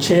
6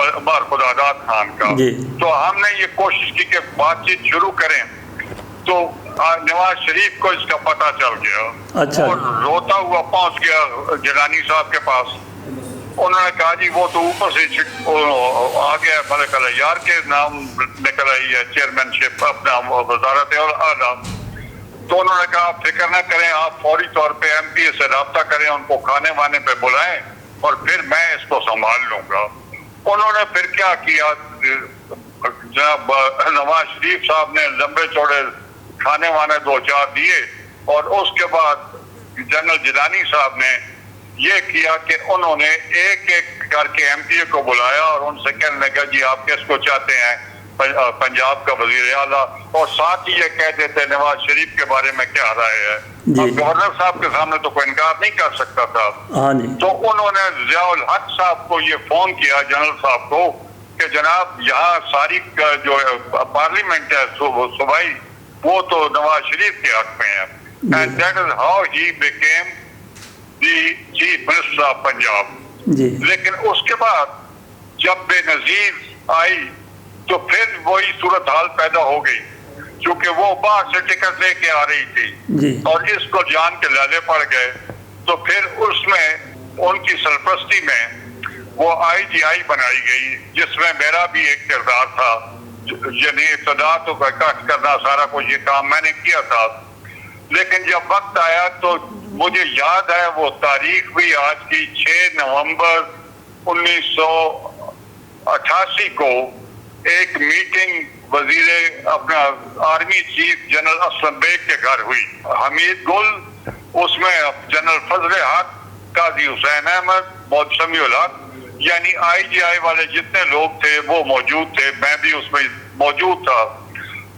عمر خداداد خان کا. تو ہم نے یہ کوشش کی کہ بات چیت شروع کریں, تو نواز شریف کو اس کا پتہ چل گیا. اچھا. اور روتا ہوا پہنچ گیا جیلانی صاحب کے پاس. انہوں نے کہا جی وہ تو اوپر سے آ گیا ملک الیار کے نام نکل آئی ہے چیئرمین شپ اپنا وزارت اعلیٰ. تو انہوں نے کہا آپ فکر نہ کریں, آپ فوری طور پہ ایم پی اے سے رابطہ کریں, ان کو کھانے وانے پہ بلائیں اور پھر میں اس کو سنبھال لوں گا. انہوں نے پھر کیا کیا, جناب نواز شریف صاحب نے لمبے چوڑے کھانے وانے 2-4 دیے, اور اس کے بعد جنرل جیلانی صاحب نے یہ کیا کہ انہوں نے ایک ایک کر کے ایم پی اے کو بلایا اور ان سے کہنے لگا جی آپ کس کو چاہتے ہیں, پنجاب کا وزیر اعلیٰ, اور ساتھ ہی یہ کہہ دیتے نواز شریف کے بارے میں کیا رائے ہے. اب گورنر صاحب کے سامنے تو کوئی انکار نہیں کر سکتا تھا. تو انہوں نے ضیاء الحق صاحب کو یہ فون کیا, جنرل صاحب کو, کہ جناب یہاں ساری جو پارلیمنٹ ہے صوبائی وہ تو نواز شریف کے حق میں ہے. And that is how he became the chief minister of Punjab. لیکن اس کے بعد جب بے نظیر آئی تو پھر وہی صورتحال پیدا ہو گئی, چونکہ وہ باہر سے ٹکٹ لے کے آ رہی تھی اور اس کو جان کے لالے پڑ گئے. تو پھر اس میں ان کی سرپرستی میں وہ آئی جی آئی بنائی گئی, جس میں میرا بھی ایک کردار تھا. یعنی ابتدا تو کٹ کرنا سارا کچھ یہ کام میں نے کیا تھا, لیکن جب وقت آیا تو مجھے یاد ہے وہ تاریخ بھی آج کی 6 نومبر 1988 کو ایک میٹنگ وزیر اپنا army chief general Aslam Beg کے گھر ہوئی. حمید گل, اس میں جنرل فضل حق, قاضی حسین احمد, محمد سمیع الحق, یعنی آئی جی آئی والے جتنے لوگ تھے وہ موجود تھے, میں بھی اس میں موجود تھا.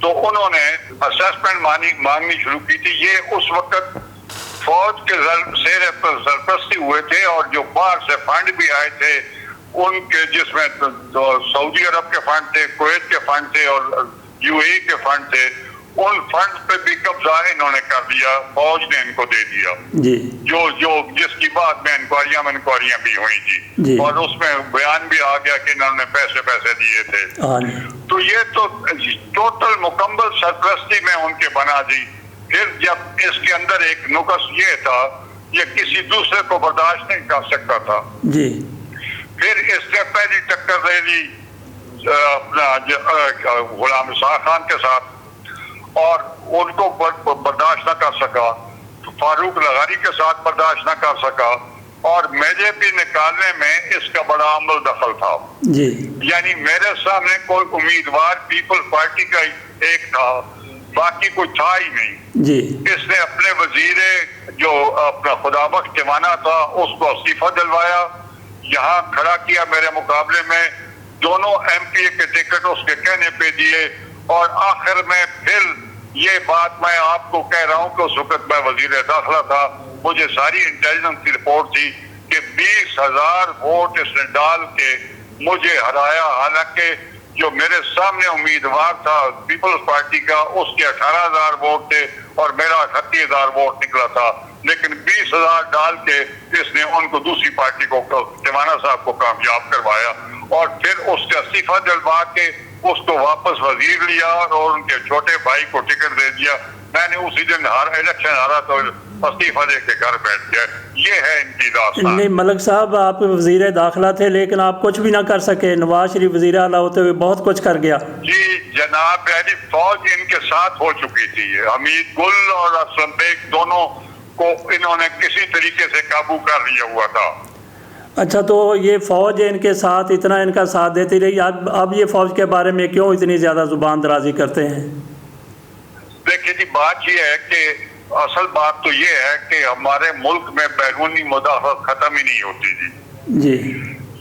تو انہوں نے اسسمنٹ مانگنی شروع کی تھی. یہ اس وقت فوج کے سرپرستی ہوئے تھے, اور جو باہر سے فنڈ بھی آئے تھے ان کے, جس میں سعودی عرب کے فنڈ تھے, کویت کے فنڈ تھے اور یو اے کے فنڈ تھے, ان فنڈ پہ بھی قبضہ انہوں نے کر دیا, فوج نے ان کو دے دیا. جو جس کی بعد میں انکوائریاں بھی ہوئی تھی, اور اس میں بیان بھی آ گیا کہ انہوں نے پیسے دیے تھے. تو یہ تو ٹوٹل مکمل سرپرستی میں ان کے بنا دی. پھر جب اس کے اندر ایک نقص یہ تھا, یہ کسی دوسرے کو برداشت نہیں کر سکتا تھا. پھر اس نے پہلی ٹکر دے دی اپنا غلام اسحاق خان کے ساتھ, اور ان کو برداشت نہ کر سکا. فاروق لغاری کے ساتھ برداشت نہ کر سکا, اور میرے بھی نکالنے میں اس کا بڑا عمل دخل تھا. یعنی میرے سامنے کوئی امیدوار پیپل پارٹی کا ایک تھا, باقی کوئی تھا ہی نہیں. اس نے اپنے وزیر جو اپنا خدا بخش ٹیوانا تھا اس کو استعفیٰ دلوایا, یہاں کھڑا کیا میرے مقابلے میں, دونوں ایم پی اے کے ٹکٹ اس کے کہنے پہ دیے, اور آخر میں پھر یہ بات میں آپ کو کہہ رہا ہوں کہ اس وقت میں وزیر داخلہ تھا, مجھے ساری انٹیلیجنس کی رپورٹ تھی کہ 20,000 ووٹ اس نے ڈال کے مجھے ہرایا. حالانکہ جو میرے سامنے امیدوار تھا پیپلز پارٹی کا, اس کے 18,000 ووٹ تھے اور میرا 38,000 ووٹ نکلا تھا, لیکن 20,000 ڈال کے اس نے ان کو دوسری پارٹی کو, ٹیوانا صاحب کو کامیاب کروایا, اور پھر اس سے استعفیٰ دلوا کے اس کو واپس وزیر لیا اور ان کے چھوٹے بھائی کو ٹکٹ دے دیا. میں نے اسی دن الیکشن ہارا تو استعفیٰ دے کے گھر بیٹھ گیا. یہ ہے ان کی داستان. نہیں ملک صاحب, آپ وزیر داخلہ تھے لیکن آپ کچھ بھی نہ کر سکے. نواز شریف وزیر اعلیٰ ہوتے ہوئے بہت کچھ کر گیا. جی جناب, پہلی فوج ان کے ساتھ ہو چکی تھی. حمید گل اور اسلم بیگ دونوں کو انہوں نے کسی طریقے سے قابو کر لیا ہوا تھا. اچھا, تو یہ فوج ان کے ساتھ اتنا ان کا ساتھ دیتی رہی, اب یہ فوج کے بارے میں کیوں اتنی زیادہ زبان درازی کرتے ہیں؟ دیکھیے جی, بات یہ ہے کہ اصل بات تو یہ ہے کہ ہمارے ملک میں بیرونی مداخلت ختم ہی نہیں ہوتی تھی.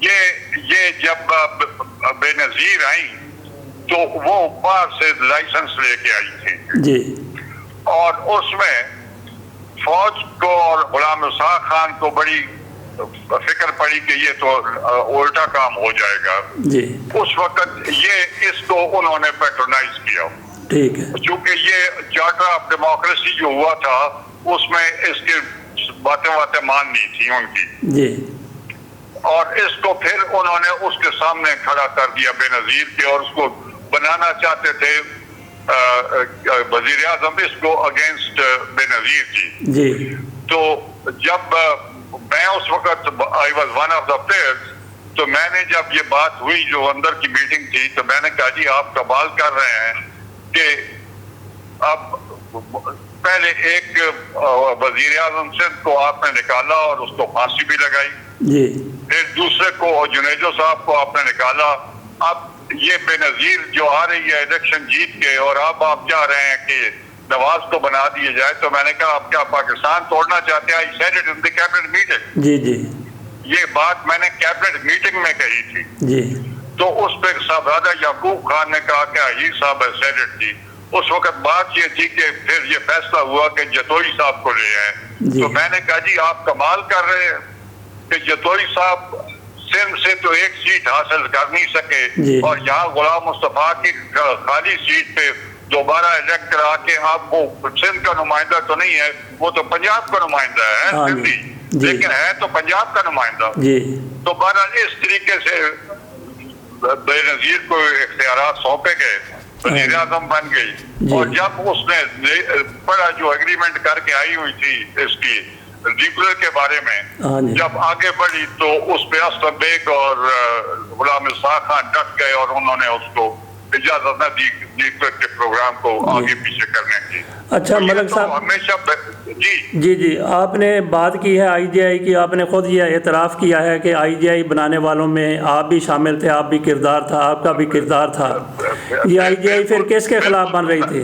یہ جب بے نظیر آئیں تو وہ باہر سے لائسنس لے کے آئی تھی, اور اس میں فوج کو اور غلام اسحاق خان کو بڑی فکر پڑی کہ یہ تو الٹا کام ہو جائے گا. اس وقت یہ اس کو انہوں نے پیٹرونائز کیا. چونکہ یہ چارٹر آف ڈیموکریسی جو ہوا تھا اس میں اس کی باتیں ماننی تھی ان کی. اور اس کو پھر انہوں نے اس کے سامنے کھڑا کر دیا بے نظیر کے، اور اس کو بنانا چاہتے تھے وزیر اعظم اس کو اگینسٹ بے نظیر جی. تو جب میں اس وقت I was one of the players, تو میں نے جب یہ بات ہوئی جو اندر کی میٹنگ تھی، تو میں نے کہا جی آپ کمال کر رہے ہیں کہ اب پہلے ایک وزیر اعظم سندھ کو آپ نے نکالا اور اس کو پھانسی بھی لگائی جی، پھر دوسرے کو جنیجو صاحب کو آپ نے نکالا، اب یہ بے نظیر جو آ رہی ہے الیکشن جیت کے، اور اب آپ چاہ رہے ہیں کہ نواز کو بنا دیا جائے. تو میں نے کہا آپ کیا پاکستان توڑنا چاہتے ہیں؟ I said it in the cabinet meeting. جی یہ بات میں نے کیبنٹ میٹنگ میں کہی تھی جی. تو اس پہ صاحبزادہ یعقوب خان نے کہا کہ ہی صاحب ہے said it تھی. اس وقت بات یہ تھی کہ پھر یہ فیصلہ ہوا کہ جتوئی صاحب کو لے آئے. تو میں نے کہا جی آپ کمال کر رہے ہیں کہ جتوئی صاحب سندھ سے تو ایک سیٹ حاصل کر نہیں سکے، اور یہاں غلام مصطفیٰ کی خالی سیٹ پہ دوبارہ الیکٹ کرا کے آپ کو سندھ کا نمائندہ تو نہیں ہے، وہ تو پنجاب کا نمائندہ ہے سندھی، لیکن ہے تو پنجاب کا نمائندہ. تو بہرحال اس طریقے سے بے نظیر کو اختیارات سونپے گئے، وزیر اعظم بن گئی. اور جب اس نے بڑا جو اگریمنٹ کر کے آئی ہوئی تھی اس کی ریگولر کے بارے میں، جب آگے بڑھی تو اس پہ اسلم بیگ اور غلام اسحاق خان ڈٹ گئے، اور انہوں نے اس کو اجازت نہ دی ریگولر کے پروگرام کو آگے پیچھے کرنے کی. اچھا ملک صاحب، ہمیشہ جی آپ نے بات کی ہے آئی جے آئی کی، آپ نے خود یہ اعتراف کیا ہے کہ آئی جے آئی بنانے والوں میں آپ بھی شامل تھے، آپ بھی کردار تھا، آپ کا بھی کردار تھا. یہ آئی جے آئی پھر کس کے خلاف بن رہی تھی؟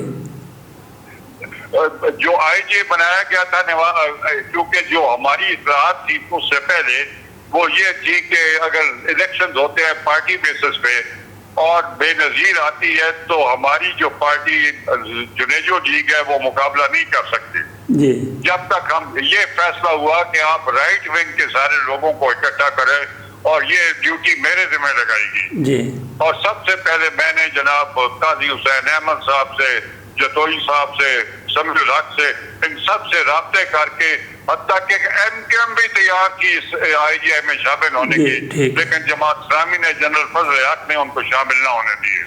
جو آئی جے بنایا گیا تھا کیونکہ جو ہماری اطلاعات تھی اس سے پہلے وہ یہ تھی کہ اگر الیکشن ہوتے ہیں پارٹی بیسس پہ اور بے نظیر آتی ہے تو ہماری جو پارٹی جنیجو لیگ ہے وہ مقابلہ نہیں کر سکتی جب تک ہم یہ فیصلہ ہوا کہ آپ رائٹ ونگ کے سارے لوگوں کو اکٹھا کریں اور یہ ڈیوٹی میرے ذمہ لگائی گئی. اور سب سے پہلے میں نے جناب قاضی حسین احمد صاحب سے، جتوئی صاحب سے، سمیع الحق سے، ان سب سے رابطے کر کے، حتیٰ کہ ایم کیو ایم بھی تیار کی اس آئی جی آئی میں شامل ہونے کی، لیکن جماعت اسلامی نے جنرل فضل حق نے ان کو شامل نہ ہونے دیے.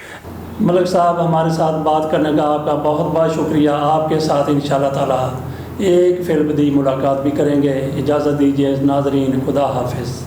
ملک صاحب ہمارے ساتھ بات کرنے کا آپ کا بہت بہت شکریہ. آپ کے ساتھ انشاءاللہ تعالی ایک فی البدیہہ ملاقات بھی کریں گے. اجازت دیجیے ناظرین، خدا حافظ.